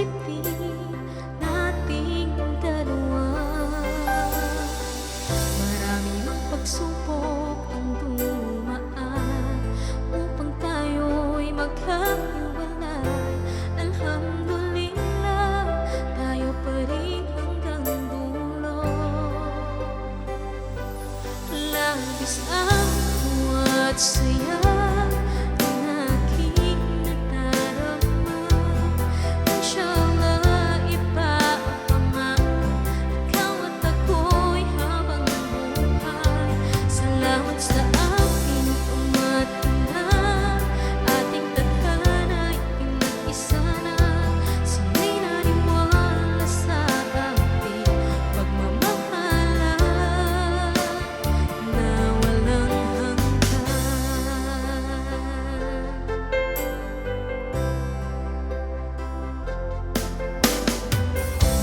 dibdib nating dalawa. Maraming pagsubok ang dumaan upang tayo'y magkahiwalay. Alhamdulillah, tayo pa rin hanggang dulo. Labis ang tuwa at saya ang aking nadarama. Inshallah, iba ang pangako, ikaw at ako'y habang buhay. Salamat sa aking ama't ina, ating tadhana'y pinag-isa na. Sila'y naniwala sa ating pagmamahalan na walang hanggan.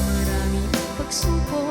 Maraming pagsubok